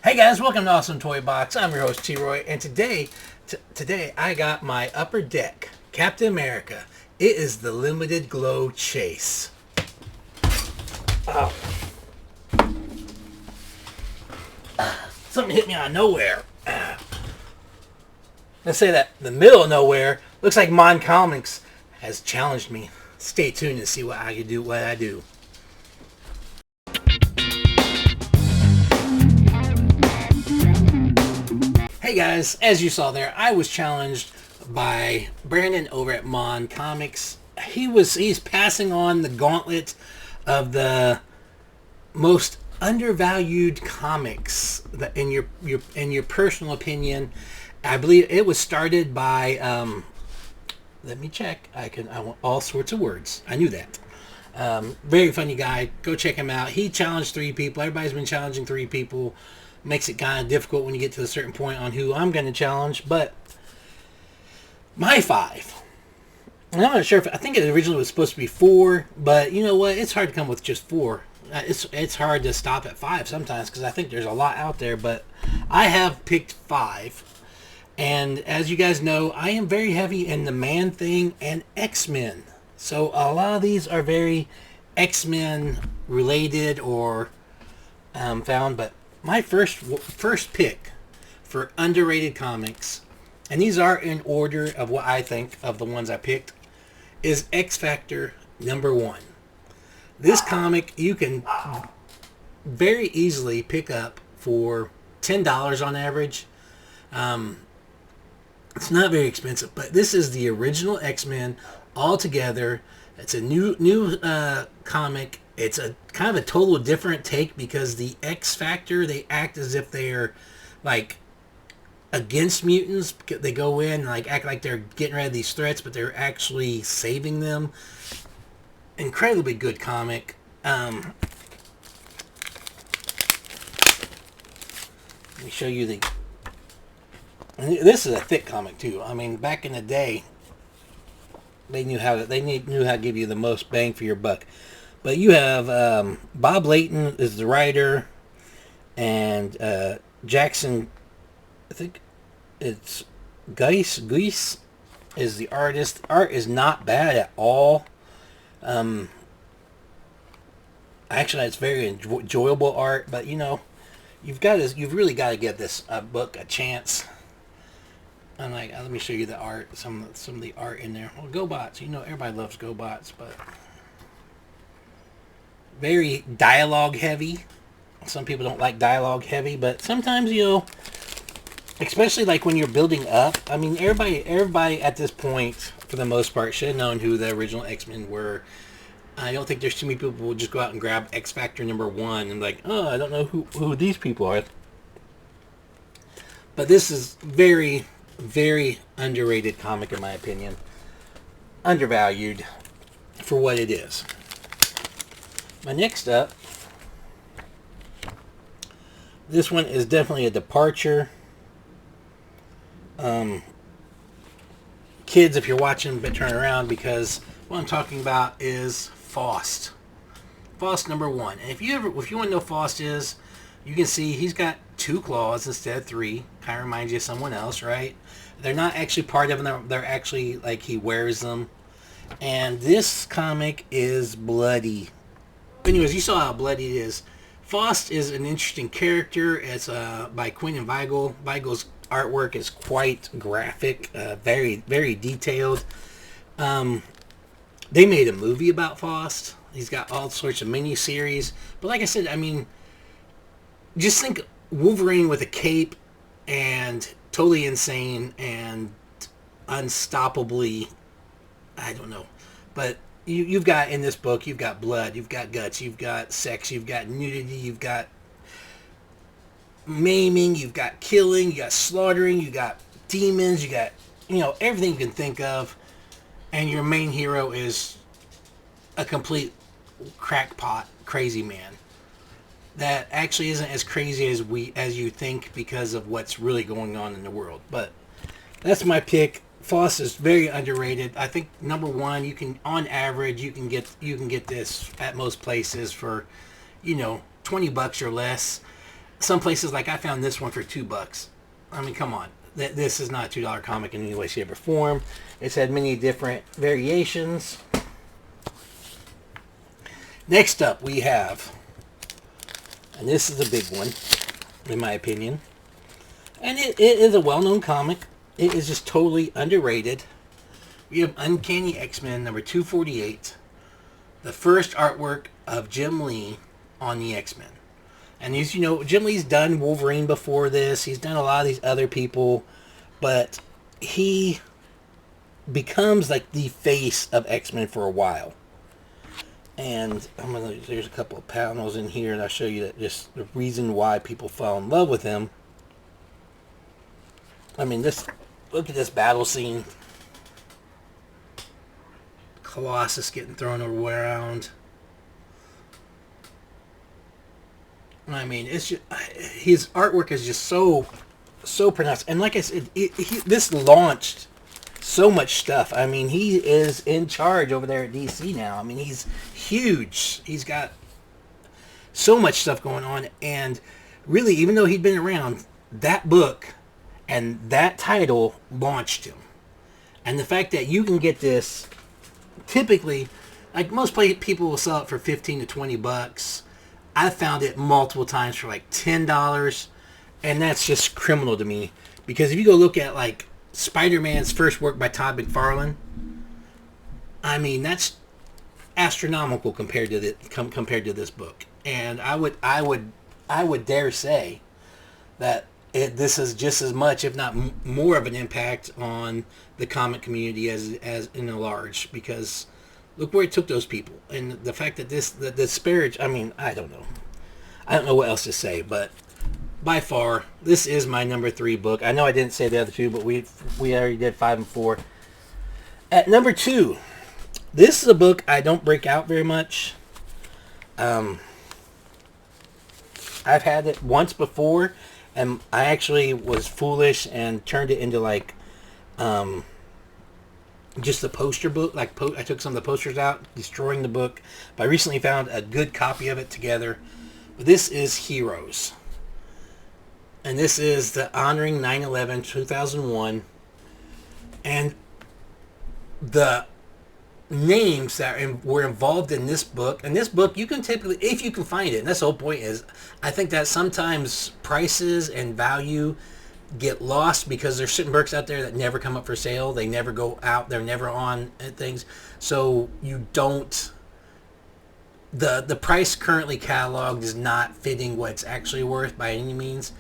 Hey guys, welcome to Awesome Toy Box. I'm your host T-Roy, and today I got my Upper Deck Captain America. It is the Limited Glow Chase. Oh, something hit me out of nowhere. Let's say that the middle of nowhere looks like MON Comics has challenged me. Stay tuned to see what I can do. What I do. Hey guys, as you saw there, I was challenged by Brandon over at MON Comics. He's passing on the gauntlet of the most undervalued comics in your personal opinion. I believe it was started by let me check. I want all sorts of words. I knew that. Very funny guy. Go check him out. He challenged 3 people. Everybody's been challenging 3 people. Makes it kind of difficult when you get to a certain point on who I'm going to challenge. But my 5. And I'm not sure if I think it originally was supposed to be 4, but you know what? It's hard to come with just 4. It's hard to stop at 5 sometimes because I think there's a lot out there. But I have picked 5. And as you guys know, I am very heavy in the Man Thing and X-Men. So a lot of these are very X-Men related or found. But my first pick for underrated comics, and these are in order of what I think of the ones I picked, is X Factor #1. This comic you can very easily pick up for $10 on average. It's not very expensive, but this is the original X-Men all together. It's a new comic. It's a kind of a total different take because the X Factor, they act as if they're like against mutants. They go in and like act like they're getting rid of these threats, but they're actually saving them. Incredibly good comic. Let me show you the. And this is a thick comic too. I mean, back in the day, they knew how to give you the most bang for your buck. But you have Bob Layton is the writer, and Jackson, I think it's Geis is the artist. Art is not bad at all. Actually, it's very enjoyable art. But you know, you've really got to give this book a chance. And like, let me show you the art, some of the art in there. Well, GoBots, you know, everybody loves GoBots, but very dialogue heavy. Some people don't like dialogue heavy, but sometimes, you know, especially like when you're building up. I mean, everybody at this point, for the most part, should have known who the original X-Men were. I don't think there's too many people who will just go out and grab X Factor #1 and like, oh, I don't know who these people are. But this is very, very underrated comic in my opinion. Undervalued for what it is. My next up, this one is definitely a departure. Kids, if you're watching, but turn around because what I'm talking about is Faust. Faust #1. And if you want to know Faust is, you can see he's got 2 claws instead of 3. Kind of reminds you of someone else, right? They're not actually part of him. They're actually like he wears them. And this comic is bloody. Anyways, you saw how bloody it is. Faust is an interesting character. It's by Quinn and Weigel. Weigel's artwork is quite graphic, very, very detailed. They made a movie about Faust. He's got all sorts of mini-series. But like I said, I mean, just think Wolverine with a cape and totally insane and unstoppably, I don't know. But you've got in this book, you've got blood, you've got guts, you've got sex, you've got nudity, you've got maiming, you've got killing, you got slaughtering, you got demons, you got, you know, everything you can think of. And your main hero is a complete crackpot, crazy man. That actually isn't as crazy as you think because of what's really going on in the world. But that's my pick. Faust is very underrated. I think #1, you can, on average, you can get this at most places for, you know, $20 or less. some places, like I found this one for $2. I mean, come on. This is not a $2 comic in any way, shape, or form. It's had many different variations. Next up, we have, and this is a big one, in my opinion, and it is a well-known comic. It is just totally underrated. We have Uncanny X-Men number 248, the first artwork of Jim Lee on the X-Men. And as you know, Jim Lee's done Wolverine before this. He's done a lot of these other people, but he becomes like the face of X-Men for a while. And there's a couple of panels in here, and I'll show you that just the reason why people fell in love with him. I mean, look at this battle scene. Colossus getting thrown around. I mean, it's just, his artwork is just so pronounced. And like I said, this launched so much stuff. I mean, he is in charge over there at DC now. I mean, he's huge. He's got so much stuff going on. And really, even though he'd been around, that book and that title launched him. And the fact that you can get this, typically, like most people will sell it for $15 to $20. I found it multiple times for like $10. And that's just criminal to me. Because if you go look at like Spider-Man's first work by Todd McFarlane, I mean, that's astronomical compared to this book. And I would dare say that this is just as much, if not more, of an impact on the comic community as in a large. Because look where it took those people, and the fact that the disparage. I mean, I don't know what else to say, but by far, this is my number 3 book. I know I didn't say the other two, but we already did 5 and 4. At number 2, this is a book I don't break out very much. I've had it once before, and I actually was foolish and turned it into like just a poster book. Like I took some of the posters out, destroying the book. But I recently found a good copy of it together. But this is Heroes. And this is the honoring 9/11 2001, and the names that were involved in this book. And this book, you can typically, if you can find it, and that's the whole point is, I think that sometimes prices and value get lost because there's certain books out there that never come up for sale. They never go out. They're never on things. So you don't, the price currently cataloged is not fitting what it's actually worth by any means.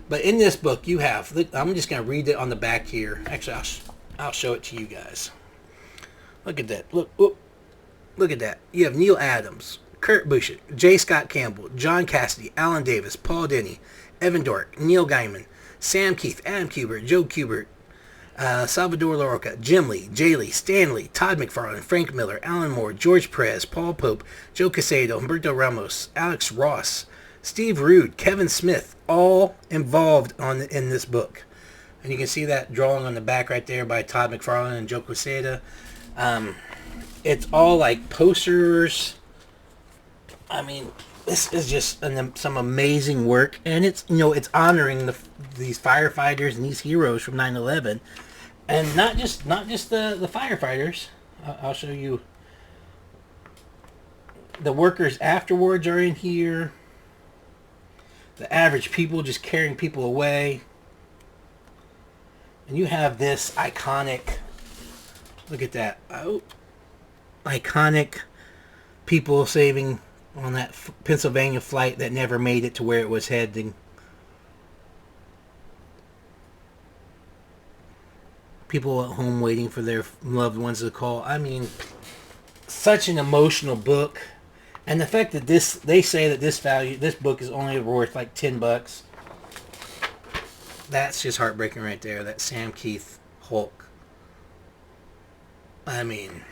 But in this book, you have, I'm just going to read it on the back here. Actually, I'll show it to you guys. Look at that. Look at that. You have Neil Adams, Kurt Busiek, J. Scott Campbell, John Cassidy, Alan Davis, Paul Dini, Evan Dork, Neil Gaiman, Sam Keith, Adam Kubert, Joe Kubert, Salvador Larroca, Jim Lee, Jay Lee, Stan Lee, Todd McFarlane, Frank Miller, Alan Moore, George Perez, Paul Pope, Joe Quesada, Humberto Ramos, Alex Ross, Steve Rude, Kevin Smith, all involved in this book. And you can see that drawing on the back right there by Todd McFarlane and Joe Quesada. It's all like posters. I mean, this is just some amazing work, and it's honoring these firefighters and these heroes from 9/11, and not just the firefighters. I'll show you. The workers afterwards are in here. The average people just carrying people away. And you have this iconic, look at that, iconic people saving on that Pennsylvania flight that never made it to where it was heading. People at home waiting for their loved ones to call. I mean, such an emotional book. And the fact that they say that this book is only worth like $10. That's just heartbreaking right there. That Sam Keith Hulk. I mean,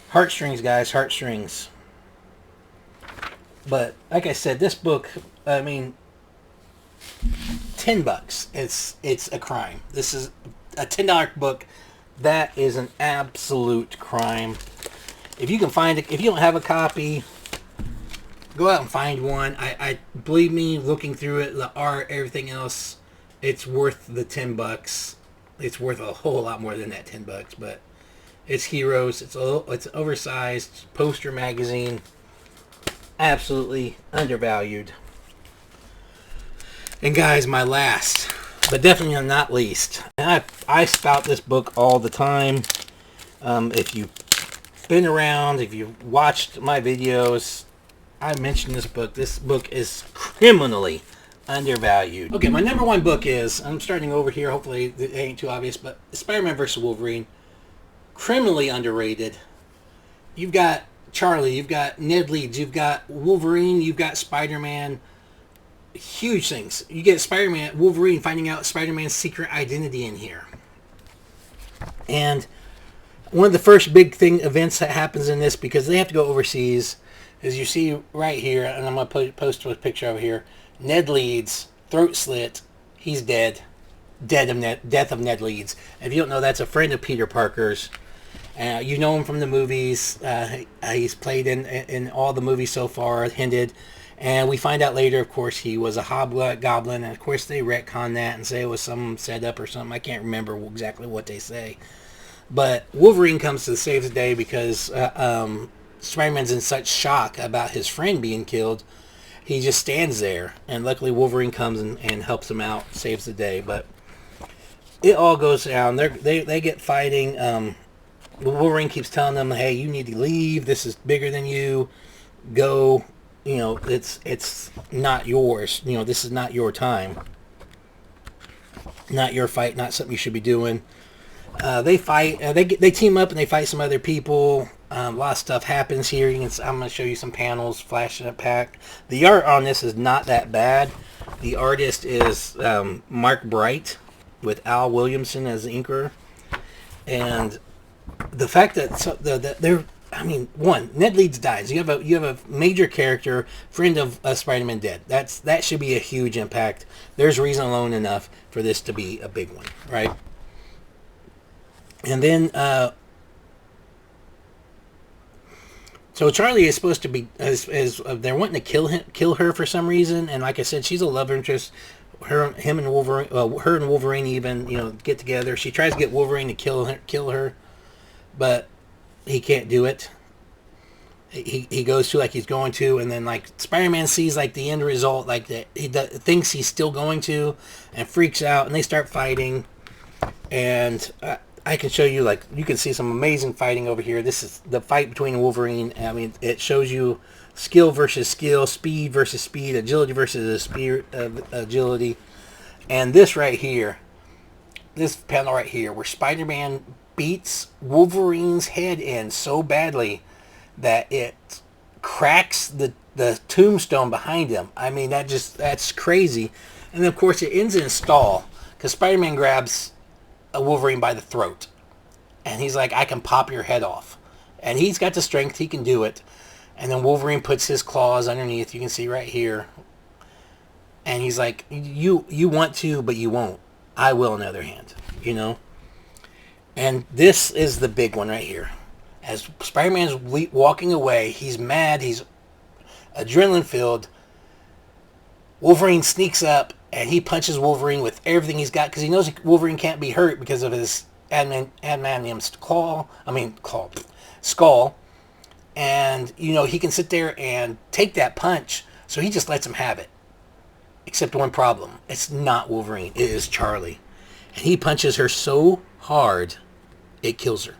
heartstrings, guys, heartstrings. But like I said, this book, I mean, $10. It's a crime. This is a $10 book. That is an absolute crime. If you can find it, if you don't have a copy, Go out and find one. I believe me, looking through it, the art, everything else, it's worth the $10. It's worth a whole lot more than that $10, but it's Heroes. It's oversized poster magazine. Absolutely undervalued. And guys, my last, but definitely not least, and I spout this book all the time. If you've been around, if you've watched my videos, I mentioned this book. This book is criminally undervalued. Okay, my number one book is, I'm starting over here, hopefully it ain't too obvious, but Spider-Man vs. Wolverine. Criminally underrated. You've got Charlie, you've got Ned Leeds, you've got Wolverine, you've got Spider-Man. Huge things. You get Spider-Man, Wolverine finding out Spider-Man's secret identity in here. And one of the first big events that happens in this, because they have to go overseas, as you see right here, and I'm going to post a picture over here, Ned Leeds, throat slit, he's dead. Death of Ned Leeds. If you don't know, that's a friend of Peter Parker's. You know him from the movies. He's played in all the movies so far, hinted. And we find out later, of course, he was a hobgoblin. And, of course, they retcon that and say it was some setup or something. I can't remember exactly what they say. But Wolverine comes to save the day because Spider-Man's in such shock about his friend being killed. He just stands there. And luckily Wolverine comes and helps him out, saves the day. But it all goes down. They get fighting. Wolverine keeps telling them, hey, you need to leave. This is bigger than you. Go. You know, it's not yours. You know, this is not your time. Not your fight. Not something you should be doing. They fight. They team up and they fight some other people. A lot of stuff happens here. I'm going to show you some panels, flashing up pack. The art on this is not that bad. The artist is Mark Bright with Al Williamson as the inker. And the fact that they're, I mean, one, Ned Leeds dies. You have a major character, friend of Spider-Man dead. That should be a huge impact. There's reason alone enough for this to be a big one, right? And then, so Charlie is supposed to be, they're wanting to kill her for some reason. And like I said, she's a love interest. Her and Wolverine even, get together. She tries to get Wolverine to kill her, but he can't do it. He goes to like he's going to, and then like Spider-Man sees like the end result, like that he thinks he's still going to, and freaks out, and they start fighting. And I can show you, like, you can see some amazing fighting over here. This is the fight between Wolverine. I mean, it shows you skill versus skill, speed versus speed, agility versus agility. And this right here, this panel right here, where Spider-Man beats Wolverine's head in so badly that it cracks the tombstone behind him. I mean, that's crazy. And then, of course, it ends in a stall because Spider-Man grabs a Wolverine by the throat, and he's like, I can pop your head off. And he's got the strength, he can do it. And then Wolverine puts his claws underneath, you can see right here, and he's like, you want to, but you won't. I will, on the other hand, And this is the big one right here. As Spider-Man's walking away, he's mad, he's adrenaline filled. Wolverine sneaks up and he punches Wolverine with everything he's got because he knows Wolverine can't be hurt because of his adamantium skull. And, he can sit there and take that punch, so he just lets him have it. Except one problem. It's not Wolverine. It is Charlie. And he punches her so hard, it kills her.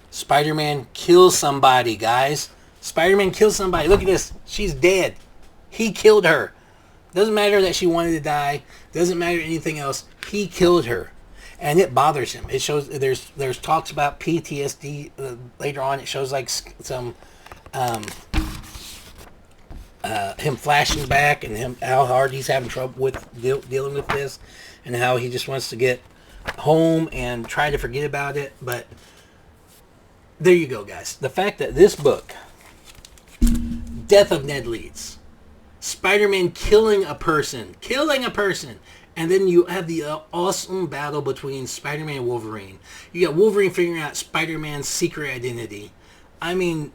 Spider-Man kills somebody, guys. Spider-Man kills somebody. Look at this. She's dead. He killed her. Doesn't matter that she wanted to die. Doesn't matter anything else. He killed her. And it bothers him. It shows there's talks about PTSD later on. It shows like some him flashing back and how hard he's having trouble with dealing with this, and how he just wants to get home and try to forget about it. But there you go, guys. The fact that this book, Death of Ned Leeds, Spider-Man killing a person, and then you have the awesome battle between Spider-Man and Wolverine. You got Wolverine figuring out Spider-Man's secret identity. I mean,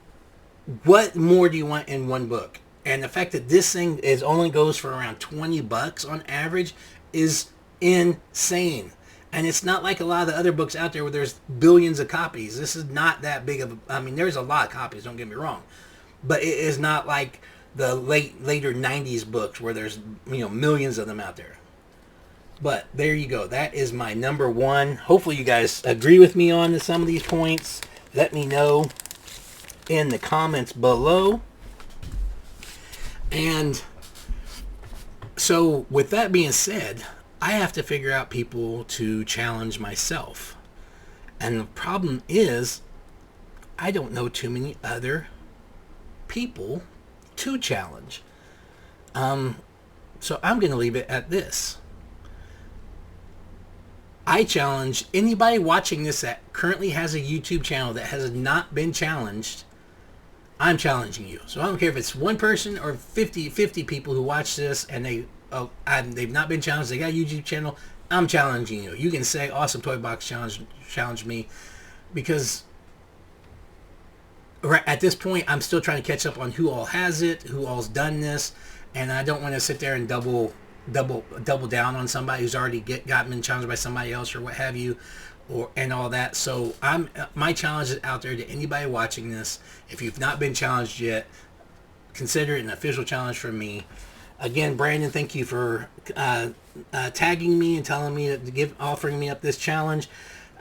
what more do you want in one book? And the fact that this thing is only goes for around $20 on average is insane. And it's not like a lot of the other books out there where there's billions of copies. This is not that big of a, I mean, there's a lot of copies, don't get me wrong. But it is not like the later 90s books where there's, millions of them out there. But there you go. That is my number one. Hopefully you guys agree with me on some of these points. Let me know in the comments below. And so with that being said, I have to figure out people to challenge myself. And the problem is I don't know too many other people to challenge. So I'm going to leave it at this. I challenge anybody watching this that currently has a YouTube channel that has not been challenged. I'm challenging you. So I don't care if it's one person or 50 people who watch this and they've not been challenged. They got a YouTube channel. I'm challenging you. You can say Awesome Toy Box challenge me, because right at this point I'm still trying to catch up on who all has it, who all's done this, and I don't want to sit there and double down on somebody who's already gotten challenged by somebody else or what have you, and all that. So my challenge is out there to anybody watching this. If you've not been challenged yet, consider it an official challenge from me. Again, Brandon, thank you for tagging me and telling me offering me up this challenge.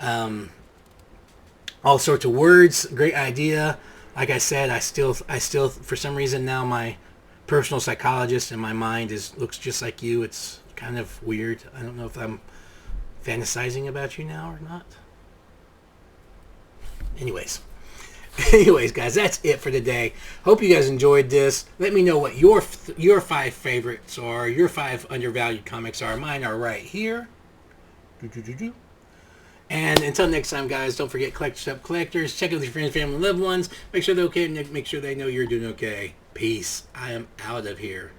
All sorts of words, great idea. Like I said, I still for some reason now my personal psychologist in my mind looks just like you. It's kind of weird. I don't know if I'm fantasizing about you now or not. Anyways, guys, that's it for today. Hope you guys enjoyed this. Let me know what your 5 favorites are, your 5 undervalued comics are. Mine are right here. And until next time, guys, don't forget, Collectors Help Collectors. Check in with your friends, family, and loved ones. Make sure they're okay, and make sure they know you're doing okay. Peace. I am out of here.